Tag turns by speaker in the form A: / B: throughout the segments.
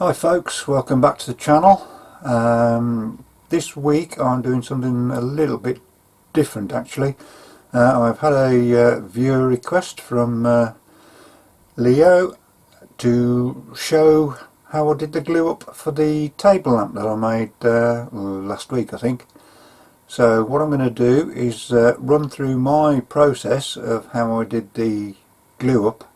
A: Hi folks, welcome back to the channel. This week I'm doing something a little bit different actually. I've had a viewer request from Leo to show how I did the glue up for the table lamp that I made last week I think. So what I'm going to do is run through my process of how I did the glue up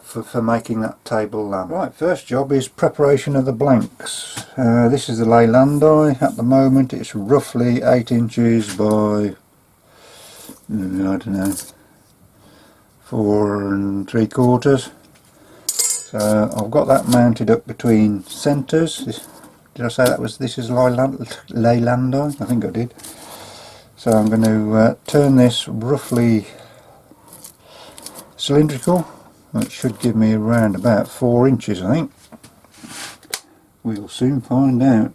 A: for making that table lamp. Right, first job is preparation of the blanks. This is the Leyland die. At the moment it's roughly 8 inches by, I don't know, 4 3/4. So I've got that mounted up between centres. Did I say that was, this is Leyland die? I think I did. So I'm going to turn this roughly cylindrical. It should give me around about 4 inches I think. We'll soon find out.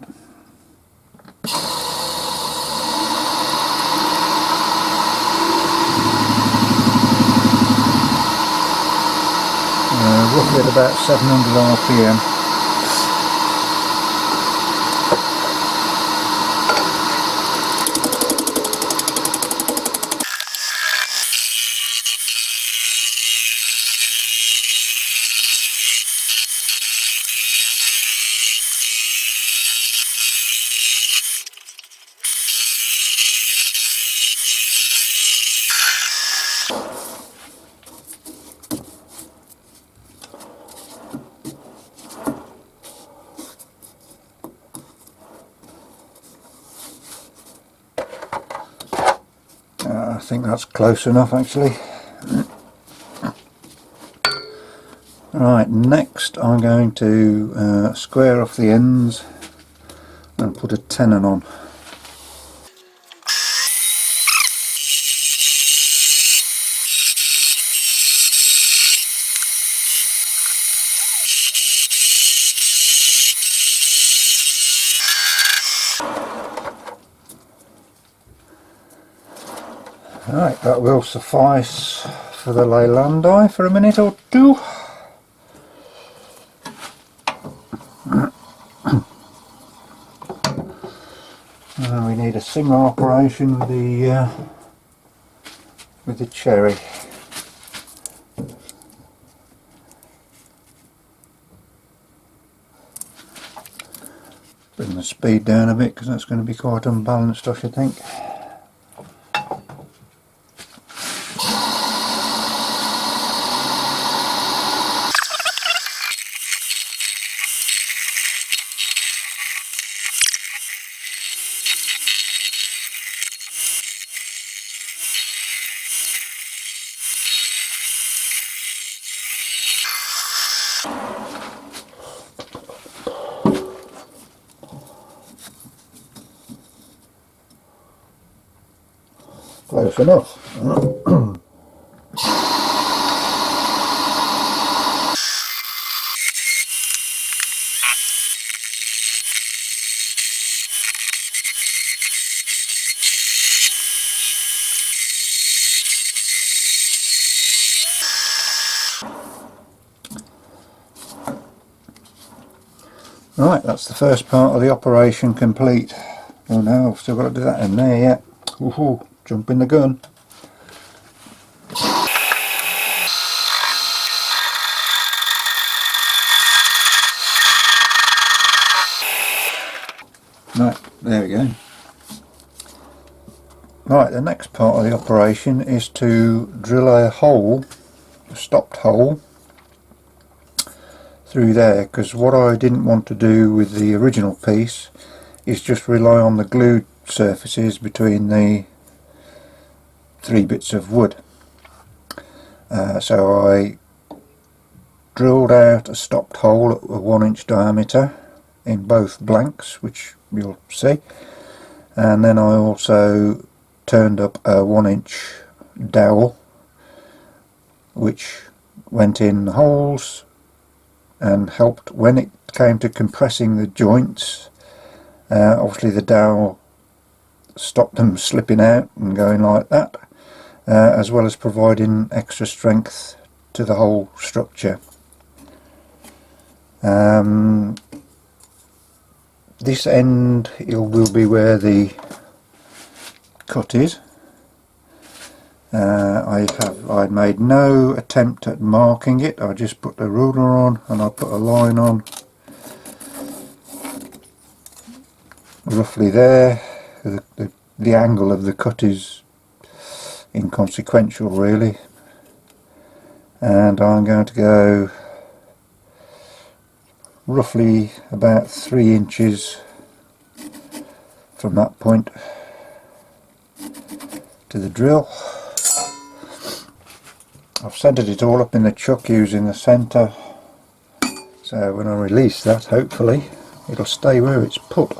A: Roughly at about 700 RPM. I think that's close enough actually. Right, next I'm going to square off the ends and put a tenon on. Right, that will suffice for the Leyland die for a minute or two. We need a similar operation with the cherry. Bring the speed down a bit because that's going to be quite unbalanced, I should think. Close enough. Right, that's the first part of the operation complete. Oh no, I've still got to do that in there yet. Woohoo, jumping the gun. Right, there we go. Right, the next part of the operation is to drill a hole, a stopped hole, through there, because what I didn't want to do with the original piece is just rely on the glued surfaces between the 3 bits of wood. So I drilled out a stopped hole at a 1 inch diameter in both blanks, which you'll see, and then I also turned up a 1 inch dowel which went in the holes and helped when it came to compressing the joints. Obviously the dowel stopped them slipping out and going like that, as well as providing extra strength to the whole structure. This end will be where the cut is. I made no attempt at marking it. I just put the ruler on and I put a line on roughly there. The angle of the cut is inconsequential really, and I'm going to go roughly about 3 inches from that point to the drill. I've centered it all up in the chuck using the center, so when I release that, hopefully it'll stay where it's put.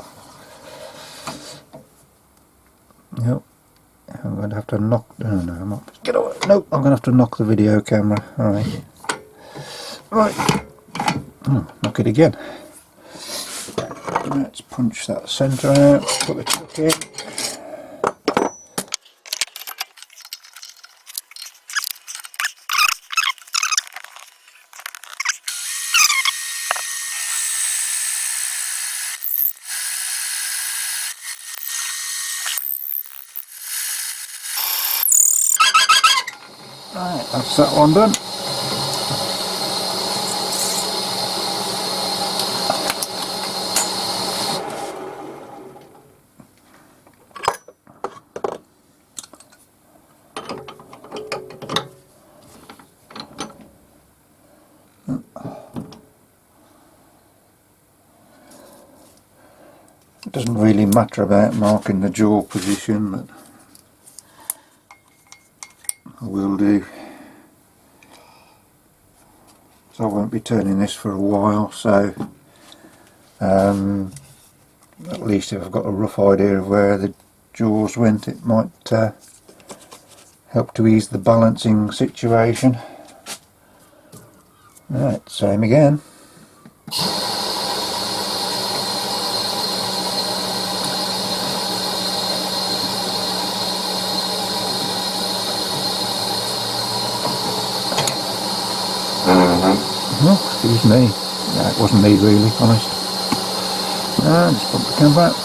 A: Yep. I'm going to have to knock. Oh no, I'm not. Get away! Nope, I'm going to have to knock the video camera. All right. Right. Knock it again. Let's punch that centre out. Put the chuck in. Right, that's that one done. It doesn't really matter about marking the jaw position, but I will do. So I won't be turning this for a while, so at least if I've got a rough idea of where the jaws went, it might help to ease the balancing situation. Right, same again. Oh, excuse me. No, it wasn't me really, honest. Just pump the camera out.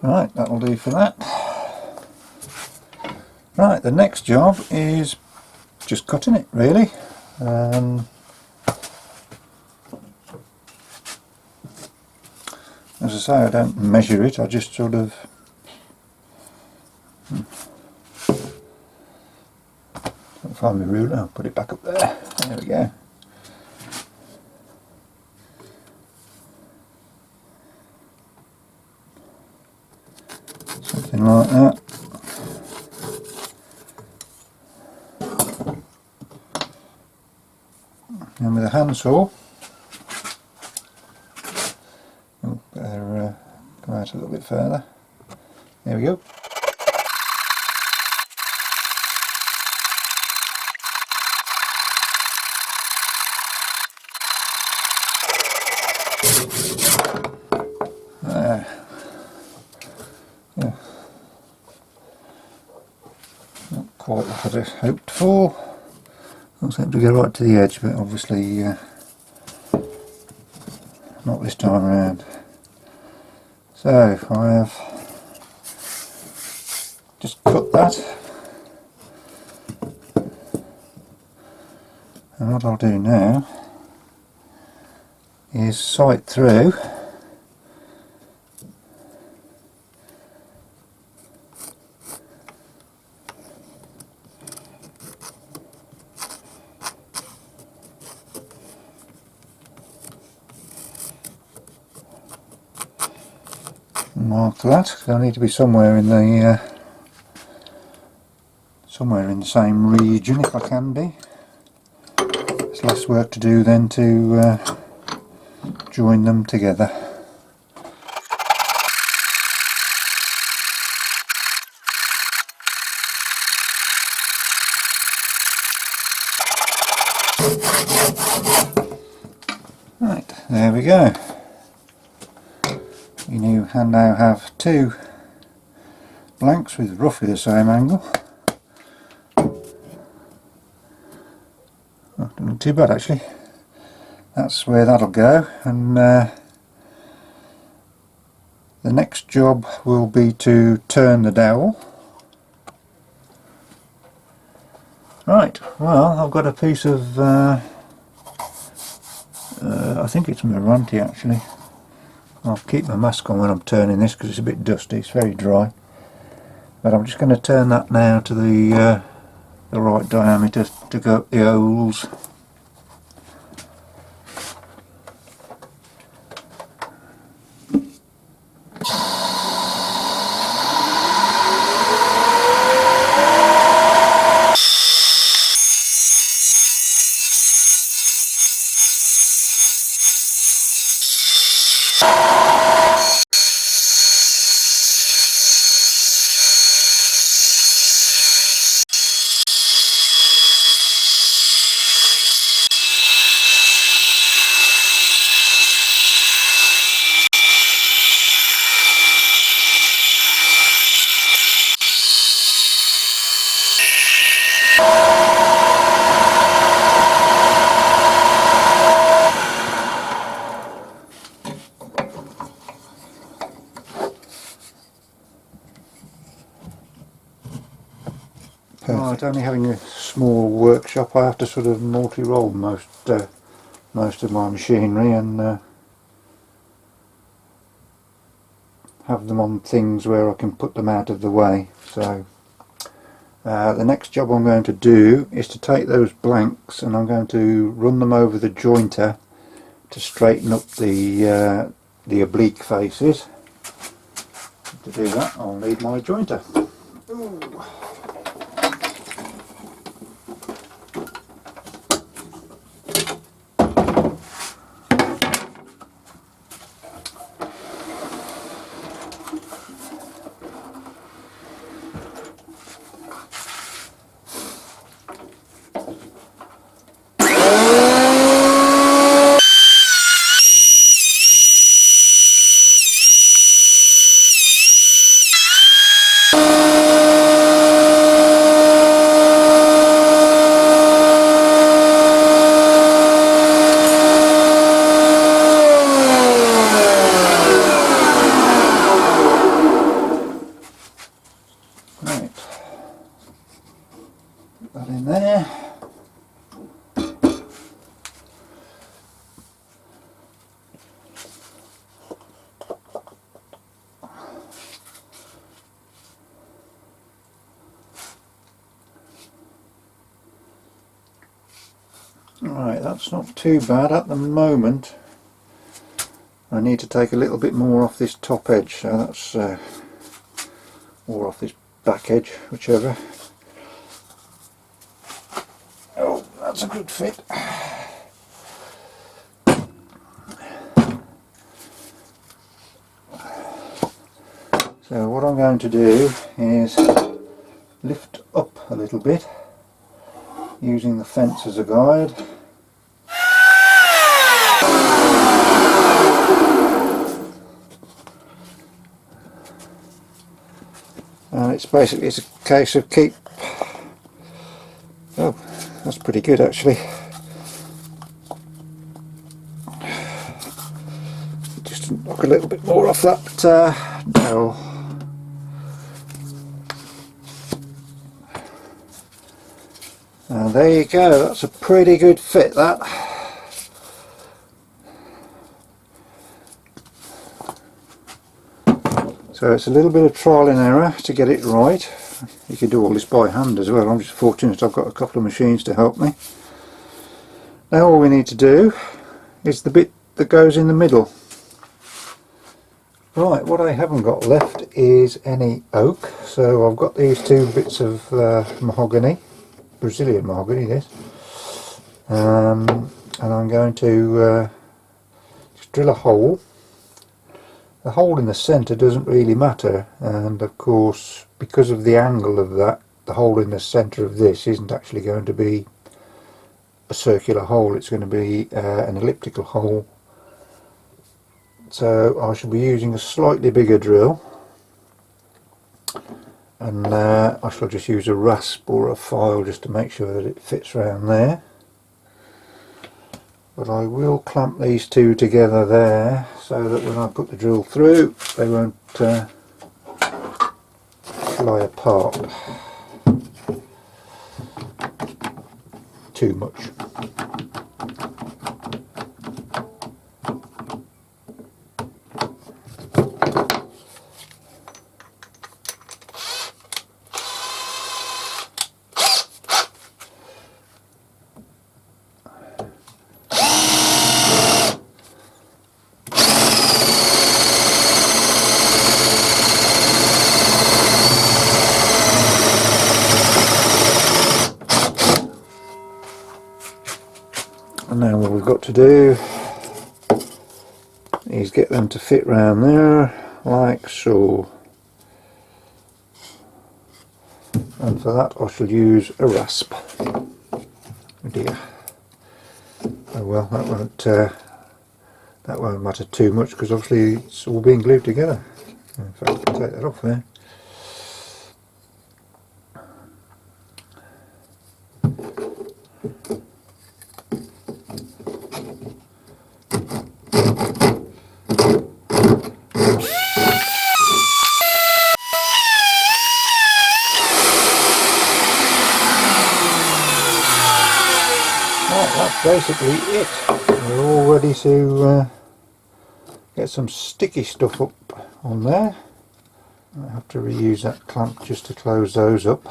A: Right, that'll do for that. Right, the next job is just cutting it really. As I say, I don't measure it, I just sort of find my ruler, I'll put it back up there. There we go. Something like that. And with a handsaw, better come out a little bit further. There we go. There. Yeah. Not quite what I'd hoped for. I was able to go right to the edge, but obviously not this time around. So I have just cut that, and what I'll do now is sight through mark that, because I need to be somewhere in the same region if I can be. There's less work to do then to join them together. go. You now have two blanks with roughly the same angle. Not doing too bad actually. That's where that'll go, and the next job will be to turn the dowel. Right, well, I've got a piece of I think it's Meranti actually. I'll keep my mask on when I'm turning this because it's a bit dusty, it's very dry. But I'm just going to turn that now to the right diameter to go up the holes. Right, only having a small workshop, I have to sort of multi-roll most of my machinery and have them on things where I can put them out of the way. So the next job I'm going to do is to take those blanks and I'm going to run them over the jointer to straighten up the oblique faces. To do that I'll need my jointer. Ooh. That in there. Right, that's not too bad at the moment. I need to take a little bit more off this top edge, so that's or off this back edge, whichever. Oh, that's a good fit. So what I'm going to do is lift up a little bit using the fence as a guide. And it's basically a case of keep. Oh, that's pretty good actually. Just knock a little bit more off that dowel. And there you go, that's a pretty good fit, that. So it's a little bit of trial and error to get it right. You can do all this by hand as well. I'm just fortunate I've got a couple of machines to help me. Now all we need to do is the bit that goes in the middle. Right, what I haven't got left is any oak, so I've got these two bits of mahogany, Brazilian mahogany this, and I'm going to just drill a hole. The hole in the centre doesn't really matter, and of course because of the angle of that, the hole in the centre of this isn't actually going to be a circular hole, it's going to be an elliptical hole So I shall be using a slightly bigger drill, and I shall just use a rasp or a file just to make sure that it fits around there. But I will clamp these two together there so that when I put the drill through they won't fly apart too much. And now what we've got to do is get them to fit round there like so, and for that I shall use a rasp. Oh dear. Oh well, that won't matter too much because obviously it's all being glued together. In fact, I'll take that off there. That's basically it. We're all ready to get some sticky stuff up on there. I have to reuse that clamp just to close those up.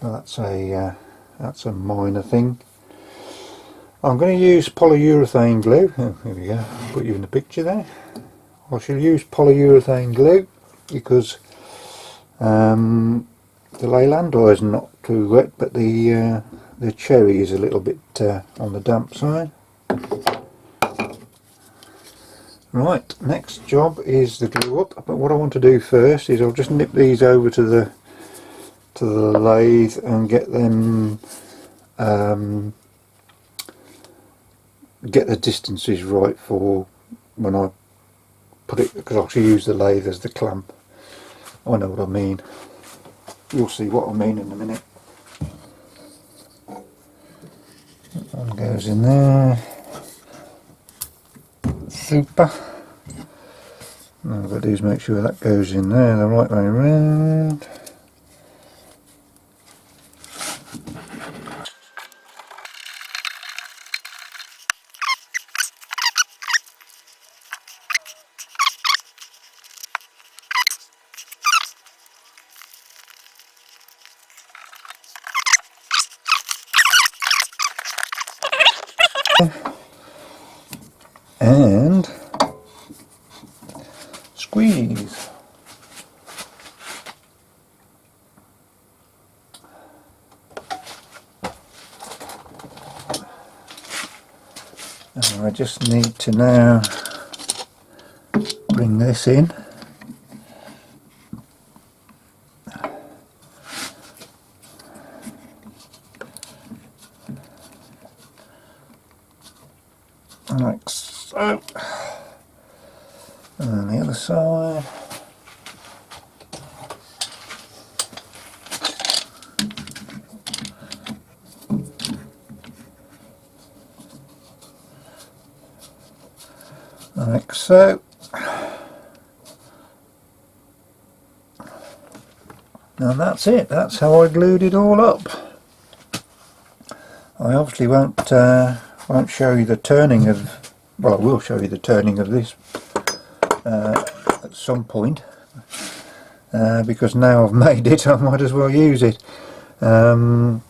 A: Well, that's a minor thing. I'm going to use polyurethane glue. Oh, here we go. Put you in the picture there. I shall use polyurethane glue because the Leyland oil is not too wet, but the cherry is a little bit on the damp side. Right, next job is the glue up, but what I want to do first is I'll just nip these over to the lathe and get them get the distances right for when I put it, because I'll use the lathe as the clamp. I know what I mean. You'll see what I mean in a minute. That one goes in there. Super. All I've got to do is make sure that goes in there the right way around. And squeeze. And I just need to now bring this in. Like so. And then the other side. Like so. And that's it. That's how I glued it all up. I obviously won't show you the turning of, well, I will show you the turning of this at some point, because now I've made it I might as well use it, but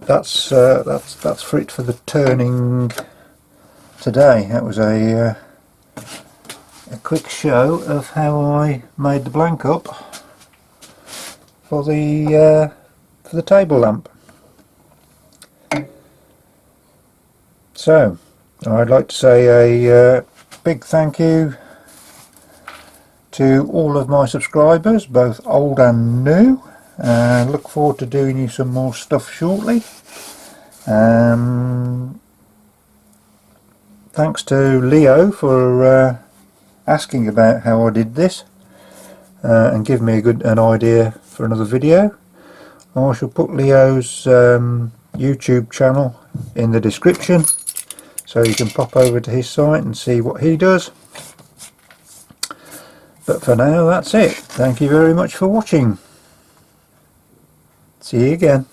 A: that's for it for the turning today. That was a quick show of how I made the blank up for the table lamp. So I'd like to say a big thank you to all of my subscribers, both old and new. Look forward to doing you some more stuff shortly. thanks to Leo for asking about how I did this and give me an idea for another video. I shall put Leo's YouTube channel in the description, so you can pop over to his site and see what he does. But for now, that's it. Thank you very much for watching. See you again.